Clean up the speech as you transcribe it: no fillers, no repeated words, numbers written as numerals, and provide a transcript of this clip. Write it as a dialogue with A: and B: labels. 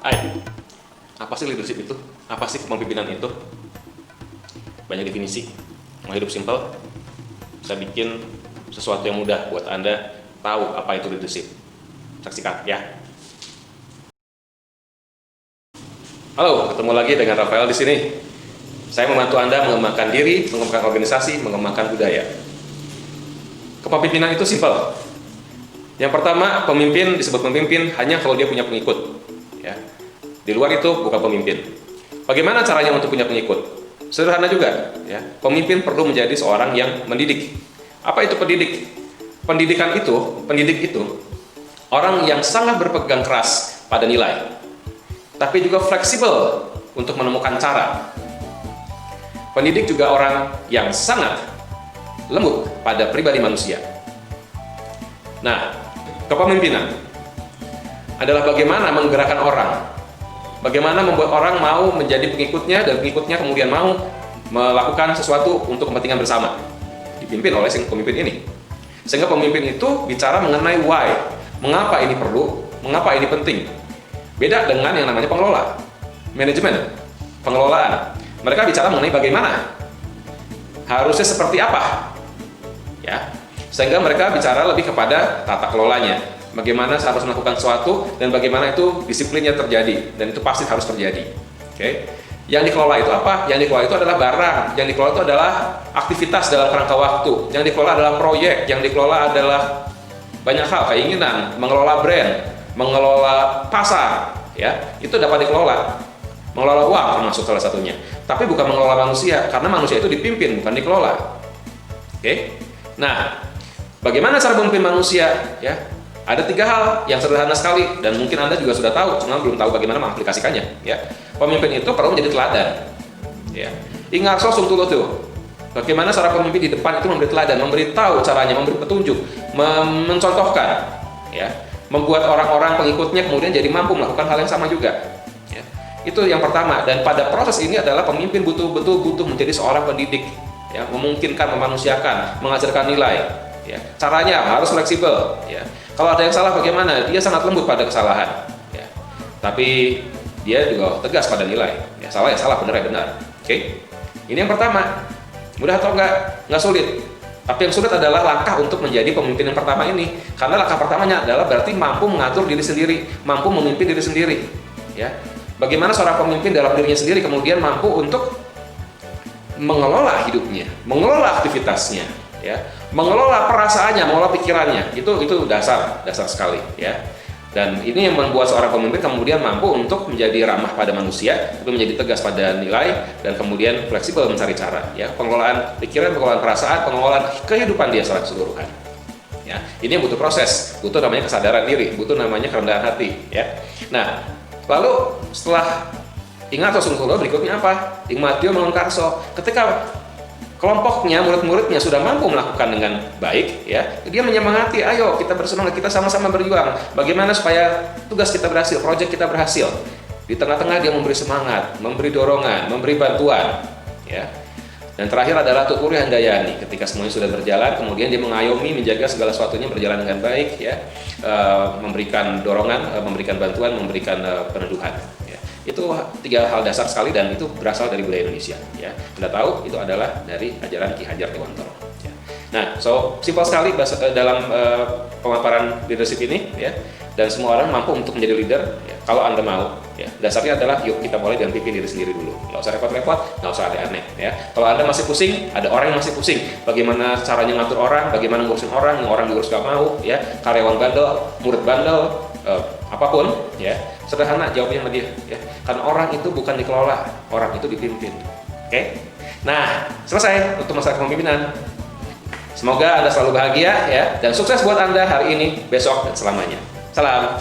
A: Hai, apa sih leadership itu? Apa sih kepemimpinan itu? Banyak definisi. Mau hidup simple, saya bikin sesuatu yang mudah buat Anda tahu apa itu leadership. Saksikan ya. Halo, ketemu lagi dengan Rafael di sini. Saya membantu Anda mengembangkan diri, mengembangkan organisasi, mengembangkan budaya. Kepemimpinan itu simple. Yang pertama, pemimpin disebut pemimpin hanya kalau dia punya pengikut. Ya. Di luar itu bukan pemimpin. Bagaimana caranya untuk punya pengikut? Sederhana juga. Ya. Pemimpin perlu menjadi seorang yang mendidik. Apa itu pendidik? Pendidik itu orang yang sangat berpegang keras pada nilai, tapi juga fleksibel untuk menemukan cara. Pendidik juga orang yang sangat lembut pada pribadi manusia. Nah, kepemimpinan adalah bagaimana menggerakkan orang, bagaimana membuat orang mau menjadi pengikutnya dan pengikutnya kemudian mau melakukan sesuatu untuk kepentingan bersama, dipimpin oleh si pemimpin ini. Sehingga pemimpin itu bicara mengenai why, mengapa ini perlu, mengapa ini penting. Beda dengan yang namanya pengelola, manajemen, pengelolaan. Mereka bicara mengenai bagaimana, harusnya seperti apa, ya. Sehingga mereka bicara lebih kepada tata kelolanya, bagaimana harus melakukan sesuatu dan bagaimana itu disiplinnya terjadi, dan itu pasti harus terjadi. Oke. Yang dikelola itu apa? Yang dikelola itu adalah barang, yang dikelola itu adalah aktivitas dalam kerangka waktu, yang dikelola adalah proyek, yang dikelola adalah banyak hal, keinginan, mengelola brand, mengelola pasar, ya, itu dapat dikelola. Mengelola uang termasuk salah satunya, tapi bukan mengelola manusia, karena manusia itu dipimpin, bukan dikelola. Oke. Nah, bagaimana cara memimpin manusia? Ya, ada 3 hal yang sederhana sekali dan mungkin Anda juga sudah tahu, cuma belum tahu bagaimana mengaplikasikannya. Ya, pemimpin itu perlu menjadi teladan. Ya, ingat sosum tuh tuh. Bagaimana cara pemimpin di depan itu memberi teladan, memberitahu caranya, memberi petunjuk, mencontohkan, ya, membuat orang-orang pengikutnya kemudian jadi mampu melakukan hal yang sama juga. Ya, itu yang pertama. Dan pada proses ini adalah pemimpin butuh menjadi seorang pendidik, ya, memungkinkan, memanusiakan, mengajarkan nilai. Ya, caranya harus fleksibel. Ya, kalau ada yang salah bagaimana? Dia sangat lembut pada kesalahan. Ya, tapi dia juga tegas pada nilai. Ya, salah ya salah, benar ya benar. Oke, ini yang pertama. Mudah atau enggak? Enggak sulit. Tapi yang sulit adalah langkah untuk menjadi pemimpin yang pertama ini. Karena langkah pertamanya adalah berarti mampu mengatur diri sendiri, mampu memimpin diri sendiri. Ya, bagaimana seorang pemimpin dalam dirinya sendiri kemudian mampu untuk mengelola hidupnya, mengelola aktivitasnya, ya, mengelola perasaannya, mengelola pikirannya. Itu dasar sekali, ya. Dan ini yang membuat seorang pemimpin kemudian mampu untuk menjadi ramah pada manusia, tapi menjadi tegas pada nilai, dan kemudian fleksibel mencari cara, ya, pengelolaan pikiran, pengelolaan perasaan, pengelolaan kehidupan dia secara keseluruhan. Ya, ini yang butuh proses, butuh namanya kesadaran diri, butuh namanya kerendahan hati, ya. Nah, lalu setelah ingat Rasulullah berikutnya apa? Ingmatio mengonkarso. Ketika kelompoknya, murid-muridnya sudah mampu melakukan dengan baik, ya, dia menyemangati, ayo kita bersemangat, kita sama-sama berjuang. Bagaimana supaya tugas kita berhasil, proyek kita berhasil. Di tengah-tengah dia memberi semangat, memberi dorongan, memberi bantuan, ya. Dan terakhir adalah Tuturi Handayani. Ketika semuanya sudah berjalan, kemudian dia mengayomi, menjaga segala sesuatunya berjalan dengan baik, ya, memberikan dorongan, memberikan bantuan, memberikan peneduhan. Itu 3 hal dasar sekali dan itu berasal dari budaya Indonesia, ya. Anda tahu itu adalah dari ajaran Ki Hajar Dewantara, ya. Nah, simpel sekali dalam pemaparan leadership ini, ya, dan semua orang mampu untuk menjadi leader, ya, kalau Anda mau, ya. Dasarnya adalah yuk kita mulai dengan pimpin diri sendiri dulu, nggak usah repot-repot, nggak usah aneh-aneh, ya. Kalau Anda masih pusing, ada orang yang masih pusing, bagaimana caranya ngatur orang, bagaimana ngurusin orang, yang orang diurus nggak mau, ya, karyawan bandel, murid bandel, apapun, ya, sederhana jawabnya sama dia, ya. Karena orang itu bukan dikelola, orang itu dipimpin. Oke? Nah, selesai untuk masalah kepemimpinan. Semoga Anda selalu bahagia, ya, dan sukses buat Anda hari ini, besok, dan selamanya. Salam.